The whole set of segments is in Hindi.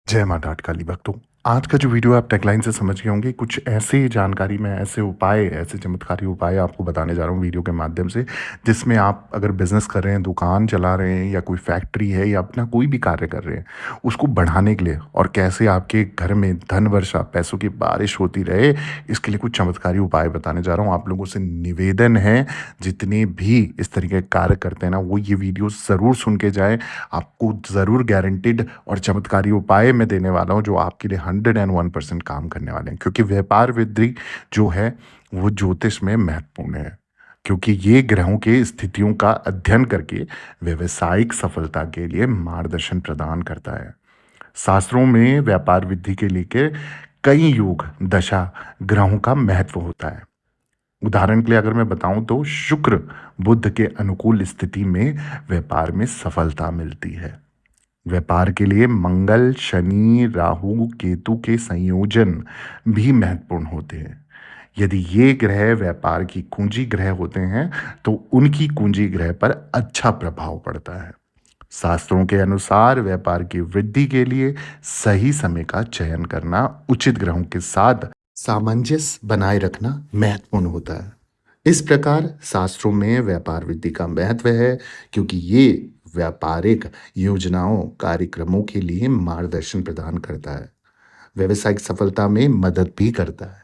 जय माँ ठाट काली भक्तों। आज का जो वीडियो आप टैगलाइन से समझ गए होंगे, कुछ ऐसी जानकारी मैं ऐसे उपाय, ऐसे चमत्कारी उपाय आपको बताने जा रहा हूँ वीडियो के माध्यम से, जिसमें आप अगर बिज़नेस कर रहे हैं, दुकान चला रहे हैं या कोई फैक्ट्री है या अपना कोई भी कार्य कर रहे हैं, उसको बढ़ाने के लिए और कैसे आपके घर में धन वर्षा, पैसों की बारिश होती रहे, इसके लिए कुछ चमत्कारी उपाय बताने जा रहा हूँ। आप लोगों से निवेदन है, जितने भी इस तरीके के कार्य करते हैं ना, वो ये वीडियो ज़रूर सुन के जाएँ। आपको ज़रूर गारंटीड और चमत्कारी उपाय मैं देने वाला हूँ, जो आपके लिए 101% काम करने वाले हैं, क्योंकि व्यापार वृद्धि जो है वो ज्योतिष में महत्वपूर्ण है, क्योंकि ये ग्रहों के स्थितियों का अध्ययन करके व्यवसायिक सफलता के लिए मार्गदर्शन प्रदान करता है। शास्त्रों में व्यापार वृद्धि के लिए कई योग दशा ग्रहों का महत्व होता है। उदाहरण के लिए अगर मैं बताऊं तो शुक्र बुध के अनुकूल स्थिति में व्यापार में सफलता मिलती है। व्यापार के लिए मंगल, शनि, राहु, केतु के संयोजन भी महत्वपूर्ण होते हैं। यदि ये ग्रह व्यापार की कुंजी ग्रह होते हैं, तो उनकी कुंजी ग्रह पर अच्छा प्रभाव पड़ता है। शास्त्रों के अनुसार व्यापार की वृद्धि के लिए सही समय का चयन करना, उचित ग्रहों के साथ सामंजस्य बनाए रखना महत्वपूर्ण होता है। इस प्रकार शास्त्रों में व्यापार वृद्धि का महत्व है, क्योंकि ये व्यापारिक योजनाओं, कार्यक्रमों के लिए मार्गदर्शन प्रदान करता है, व्यवसायिक सफलता में मदद भी करता है।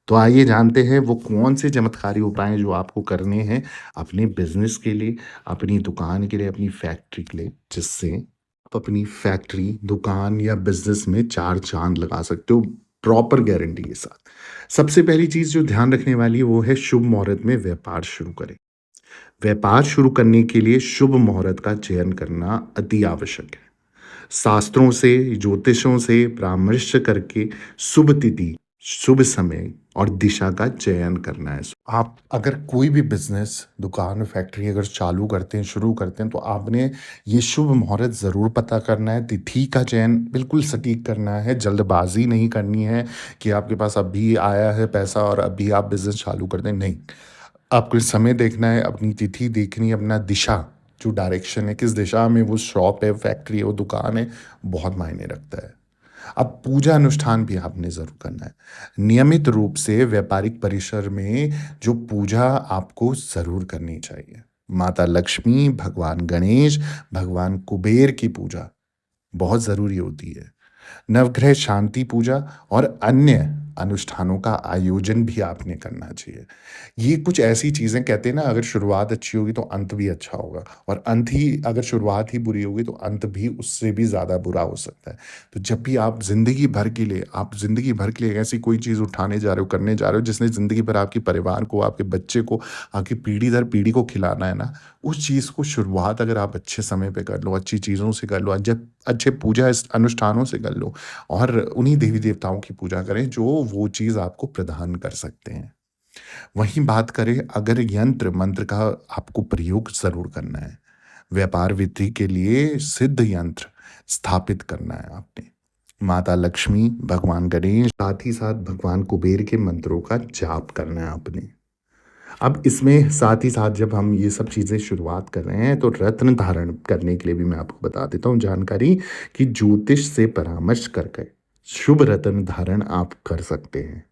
तो आइए जानते हैं वो कौन से चमत्कारी उपाय हैं जो आपको करने हैं अपने बिजनेस के लिए, अपनी दुकान के लिए, अपनी फैक्ट्री के लिए, जिससे आप अपनी फैक्ट्री, दुकान या बिजनेस में चार चांद लगा सकते हो, प्रॉपर गारंटी के साथ। सबसे पहली चीज जो ध्यान रखने वाली है वो है शुभ मुहूर्त में व्यापार शुरू करें। व्यापार शुरू करने के लिए शुभ मुहूर्त का चयन करना अति आवश्यक है। शास्त्रों से, ज्योतिषों से परामर्श करके शुभ तिथि, शुभ समय और दिशा का चयन करना है। आप अगर कोई भी बिजनेस, दुकान, फैक्ट्री अगर चालू करते हैं, शुरू करते हैं, तो आपने ये शुभ मुहूर्त ज़रूर पता करना है, तिथि का चयन बिल्कुल सटीक करना है, जल्दबाजी नहीं करनी है कि आपके पास अभी आया है पैसा और अभी आप बिजनेस चालू कर दें, नहीं। आपको समय देखना है, अपनी तिथि देखनी है, अपना दिशा, जो डायरेक्शन है, किस दिशा में वो शॉप है, फैक्ट्री है, वो दुकान है, बहुत मायने रखता है। अब पूजा अनुष्ठान भी आपने ज़रूर करना है। नियमित रूप से व्यापारिक परिसर में जो पूजा आपको ज़रूर करनी चाहिए। माता लक्ष्मी, भगवान गणेश, भगवान कुबेर की पूजा बहुत ज़रूरी होती है। नवग्रह शांति पूजा और अन्य अनुष्ठानों का आयोजन भी आपने करना चाहिए। ये कुछ ऐसी चीज़ें, कहते हैं ना, अगर शुरुआत अच्छी होगी तो अंत भी अच्छा होगा, और अंत ही, अगर शुरुआत ही बुरी होगी तो अंत भी उससे भी ज़्यादा बुरा हो सकता है। तो जब भी आप ज़िंदगी भर के लिए, आप ज़िंदगी भर के लिए ऐसी कोई चीज़ उठाने जा रहे हो, करने जा रहे हो, जिसने ज़िंदगी भर आपके परिवार को, आपके बच्चे को, आपकी पीढ़ी दर पीढ़ी को खिलाना है ना, उस चीज़ को शुरुआत अगर आप अच्छे समय पे कर लो, अच्छी चीज़ों से कर लो, जब अच्छे पूजा अनुष्ठानों से कर लो, और उन्हीं देवी देवताओं की पूजा करें जो वो चीज़ आपको प्रदान कर सकते हैं। वहीं बात करें अगर यंत्र मंत्र का, आपको प्रयोग ज़रूर करना है। व्यापार वृद्धि के लिए सिद्ध यंत्र स्थापित करना है आपने। माता लक्ष्मी, भगवान गणेश, साथ ही साथ भगवान कुबेर के मंत्रों का जाप करना है आपने। अब इसमें साथ ही साथ जब हम ये सब चीज़ें शुरुआत कर रहे हैं, तो रत्न धारण करने के लिए भी मैं आपको बता देता हूँ जानकारी, कि ज्योतिष से परामर्श करके शुभ रत्न धारण आप कर सकते हैं।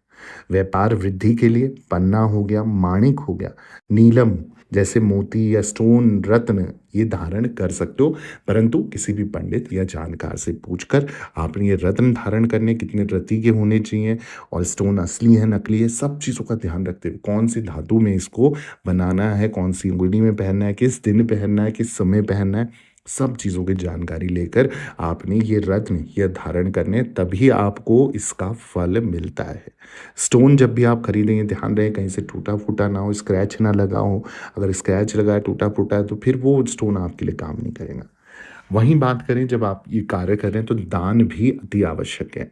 व्यापार वृद्धि के लिए पन्ना हो गया, माणिक हो गया, नीलम जैसे मोती या स्टोन, रत्न, ये धारण कर सकते हो, परंतु किसी भी पंडित या जानकार से पूछकर आपने ये रत्न धारण करने कितने रत्ती के होने चाहिए, और स्टोन असली है, नकली है, सब चीज़ों का ध्यान रखते हुए कौन सी धातु में इसको बनाना है, कौन सी उंगली में पहनना है, किस दिन पहनना है, किस समय पहनना है, सब चीज़ों की जानकारी लेकर आपने ये रत्न या धारण करने, तभी आपको इसका फल मिलता है। स्टोन जब भी आप खरीदेंगे, ध्यान रहे कहीं से टूटा फूटा ना हो, स्क्रैच ना लगा हो। अगर स्क्रैच लगा है, टूटा फूटा है, तो फिर वो स्टोन आपके लिए काम नहीं करेगा। वहीं बात करें, जब आप ये कार्य कर रहे हैं तो दान भी अति आवश्यक है।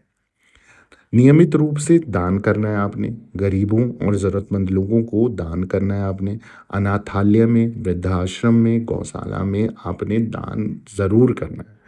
नियमित रूप से दान करना है आपने, गरीबों और ज़रूरतमंद लोगों को दान करना है आपने। अनाथालय में, वृद्धाश्रम में, गौशाला में आपने दान ज़रूर करना है।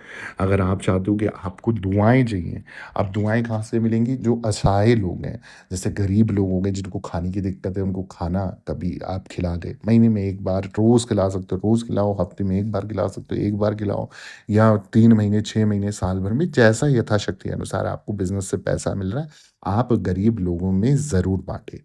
अगर आप चाहते हो कि आपको दुआएँ चाहिए, अब दुआएँ कहाँ से मिलेंगी? जो असहाय लोग हैं, जैसे गरीब लोग हो गए जिनको खाने की दिक्कत है, उनको खाना कभी आप खिला दें। महीने में 1 बार, रोज़ खिला सकते हो, रोज़ खिलाओ, हफ्ते में 1 बार खिला सकते हो, 1 बार खिलाओ या 3 महीने, 6 महीने, साल भर में जैसा यथाशक्ति अनुसार आपको बिज़नेस से पैसा मिल रहा है, आप गरीब लोगों में ज़रूर बाँटें।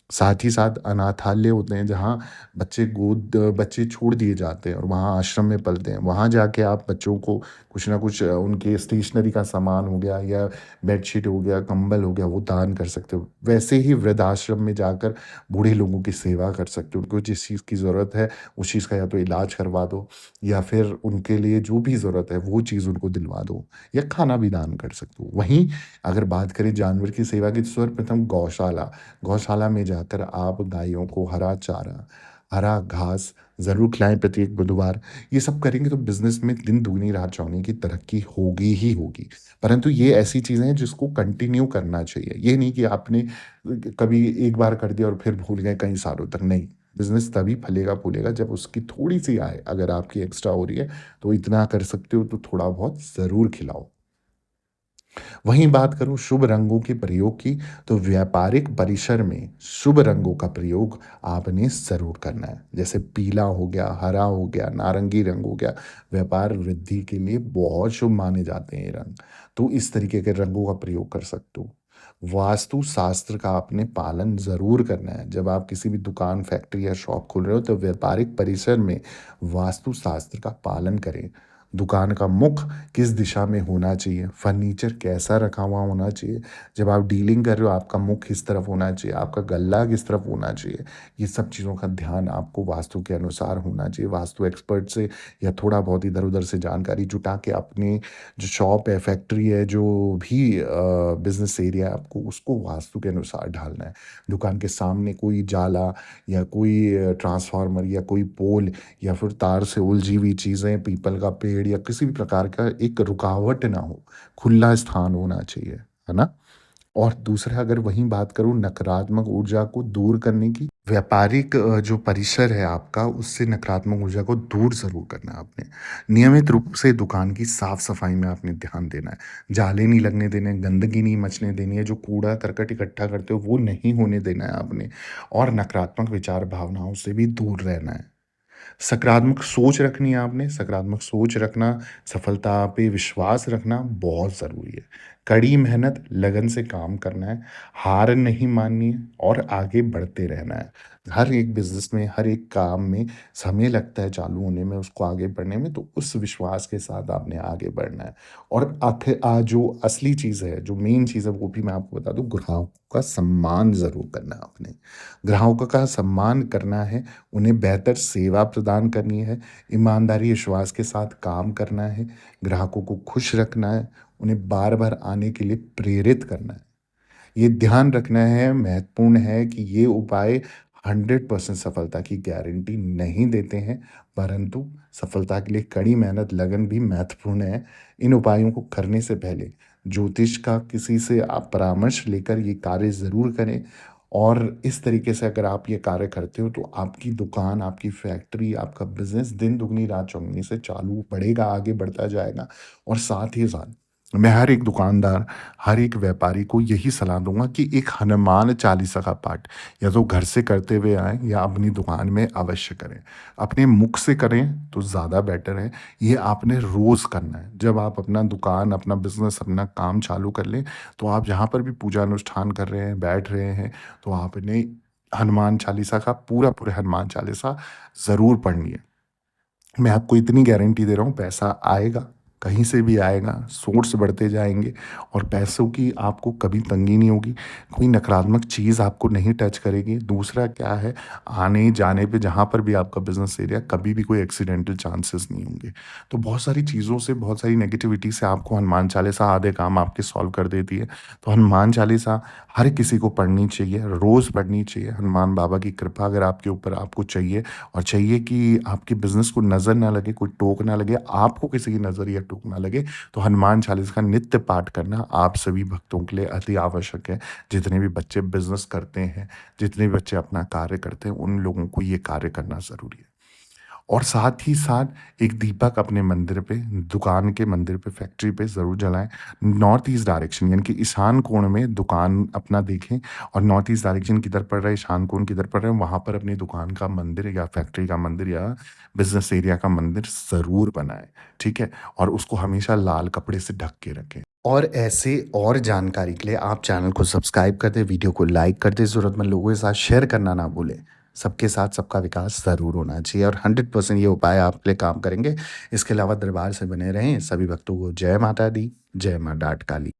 साथ ही साथ अनाथालय होते हैं जहाँ बच्चे छोड़ दिए जाते हैं और वहाँ आश्रम में पलते हैं। वहाँ जाके आप बच्चों को कुछ ना कुछ उनके स्टेशनरी का सामान हो गया या बेडशीट हो गया, कंबल हो गया, वो दान कर सकते हो। वैसे ही वृद्धाश्रम में जाकर बूढ़े लोगों की सेवा कर सकते हो। उनको जिस चीज़ की ज़रूरत है, उस चीज़ का या तो इलाज करवा दो या फिर उनके लिए जो भी ज़रूरत है, वो चीज़ उनको दिलवा दो या खाना भी दान कर सकते हो। वहीं अगर बात करें जानवर की सेवा की, तो सर्वप्रथम गौशाला। गौशाला में जाकर आप गायों को हरा चारा, हरा घास ज़रूर खिलाएँ प्रत्येक बुधवार। ये सब करेंगे तो बिज़नेस में दिन दुगनी रात चौगुनी की तरक्की होगी ही होगी। परंतु ये ऐसी चीज़ें हैं जिसको कंटिन्यू करना चाहिए। ये नहीं कि आपने कभी एक बार कर दिया और फिर भूल गए कई सालों तक, नहीं। बिज़नेस तभी फलेगा-फूलेगा जब उसकी थोड़ी-सी आय अगर आपकी एक्स्ट्रा हो रही है, तो इतना कर सकते हो तो थोड़ा बहुत ज़रूर खिलाओ। वहीं बात करूँ शुभ रंगों के प्रयोग की, तो व्यापारिक परिसर में शुभ रंगों का प्रयोग आपने ज़रूर करना है। जैसे पीला हो गया, हरा हो गया, नारंगी रंग हो गया, व्यापार वृद्धि के लिए बहुत शुभ माने जाते हैं ये रंग। तो इस तरीके के रंगों का प्रयोग कर सकते हो। वास्तु शास्त्र का आपने पालन ज़रूर करना है। जब आप किसी भी दुकान, फैक्ट्री या शॉप खोल रहे हो, तो व्यापारिक परिसर में वास्तु शास्त्र का पालन करें। दुकान का मुख किस दिशा में होना चाहिए, फर्नीचर कैसा रखा हुआ होना चाहिए, जब आप डीलिंग कर रहे हो आपका मुख किस तरफ होना चाहिए, आपका गल्ला किस तरफ होना चाहिए, ये सब चीज़ों का ध्यान आपको वास्तु के अनुसार होना चाहिए। वास्तु एक्सपर्ट से या थोड़ा बहुत इधर-उधर से जानकारी जुटा के अपनी जो शॉप है, फैक्ट्री है, जो भी बिज़नेस एरिया है आपको उसको वास्तु के अनुसार ढालना है। दुकान के सामने कोई जाला या कोई ट्रांसफार्मर या कोई पोल या फिर तार से उलझी हुई चीज़ें, पीपल का पेड़ या किसी भी प्रकार का एक रुकावट ना हो, खुला स्थान होना चाहिए, है ना? और दूसरा अगर वहीं बात करूँ नकारात्मक ऊर्जा को दूर करने की, व्यापारिक जो परिसर है आपका उससे नकारात्मक ऊर्जा को दूर ज़रूर करना है आपने। नियमित रूप से दुकान की साफ-सफाई में आपने ध्यान देना है। जाले नहीं लगने देने, गंदगी नहीं मचने देनी है, जो कूड़ा-करकट इकट्ठा करते हो वो नहीं होने देना है आपने और नकारात्मक विचार भावनाओं से भी दूर रहना है। सकारात्मक सोच रखनी है आपने, सकारात्मक सोच रखना, सफलता पे विश्वास रखना बहुत ज़रूरी है। कड़ी मेहनत, लगन से काम करना है, हार नहीं माननी है और आगे बढ़ते रहना है। हर एक बिज़नेस में, हर एक काम में समय लगता है चालू होने में, उसको आगे बढ़ने में, तो उस विश्वास के साथ आपने आगे बढ़ना है। और जो असली चीज़ है, जो मेन चीज़ है, वो भी मैं आपको बता दूँ, ग्राहकों का सम्मान ज़रूर करना है आपने। ग्राहकों का सम्मान करना है, उन्हें बेहतर सेवा प्रदान करनी है, ईमानदारी, विश्वास के साथ काम करना है, ग्राहकों को खुश रखना है, उन्हें बार-बार आने के लिए प्रेरित करना है। ये ध्यान रखना है, महत्वपूर्ण है कि ये उपाय 100% सफलता की गारंटी नहीं देते हैं, परंतु सफलता के लिए कड़ी मेहनत, लगन भी महत्वपूर्ण है। इन उपायों को करने से पहले ज्योतिष का किसी से आप परामर्श लेकर ये कार्य ज़रूर करें और इस तरीके से अगर आप ये कार्य करते हो, तो आपकी दुकान, आपकी फैक्ट्री, आपका बिज़नेस दिन दुगनी रात चौगुनी से चालू बढ़ेगा, आगे बढ़ता जाएगा और साथ ही साथ मैं हर एक दुकानदार, हर एक व्यापारी को यही सलाह दूँगा कि एक हनुमान चालीसा का पाठ या तो घर से करते हुए आएँ या अपनी दुकान में अवश्य करें। अपने मुख से करें तो ज़्यादा बेटर है, ये आपने रोज़ करना है। जब आप अपना दुकान, अपना बिज़नेस, अपना काम चालू कर लें, तो आप जहाँ पर भी पूजा अनुष्ठान कर रहे हैं, बैठ रहे हैं, तो आपने हनुमान चालीसा का पूरा हनुमान चालीसा ज़रूर पढ़नी है। मैं आपको इतनी गारंटी दे रहा हूँ पैसा आएगा, कहीं से भी आएगा, सोर्स बढ़ते जाएँगे और पैसों की आपको कभी तंगी नहीं होगी, कोई नकारात्मक चीज़ आपको नहीं टच करेगी। दूसरा क्या है, आने-जाने पे जहाँ पर भी आपका बिज़नेस एरिया कभी भी कोई एक्सीडेंटल चांसेस नहीं होंगे। तो बहुत सारी चीज़ों से, बहुत सारी नेगेटिविटी से आपको हनुमान चालीसा आधे काम आपके सॉल्व कर देती है। तो हनुमान चालीसा हर किसी को पढ़नी चाहिए, रोज़ पढ़नी चाहिए। हनुमान बाबा की कृपा अगर आपके ऊपर आपको चाहिए और चाहिए कि आपके बिज़नेस को नज़र ना लगे, कोई टोक ना लगे, आपको किसी की नज़र या टोक ना लगे, तो हनुमान चालीसा का नित्य पाठ करना आप सभी भक्तों के लिए अति आवश्यक है। जितने भी बच्चे बिज़नेस करते हैं, जितने भी बच्चे अपना कार्य करते हैं, उन लोगों को ये कार्य करना ज़रूरी है। और साथ ही साथ एक दीपक अपने मंदिर पे, दुकान के मंदिर पे, फैक्ट्री पे ज़रूर जलाएँ। नॉर्थ ईस्ट डायरेक्शन यानी कि ईशान कोण में दुकान अपना देखें और नॉर्थ ईस्ट डायरेक्शन किधर पड़ रहा है, ईशान कोण किधर पड़ रहा है, वहाँ पर अपनी दुकान का मंदिर या फैक्ट्री का मंदिर या बिज़नेस एरिया का मंदिर ज़रूर बनाएँ, ठीक है? और उसको हमेशा लाल कपड़े से ढक के रखें। और ऐसे और जानकारी के लिए आप चैनल को सब्सक्राइब कर दें, वीडियो को लाइक कर दें, ज़रूरतमंद लोगों के साथ शेयर करना ना भूलें। सबके साथ सबका विकास ज़रूर होना चाहिए और 100% ये उपाय आपके लिए काम करेंगे। इसके अलावा दरबार से बने रहें। सभी भक्तों को जय माता दी, जय माँ डाठ काली।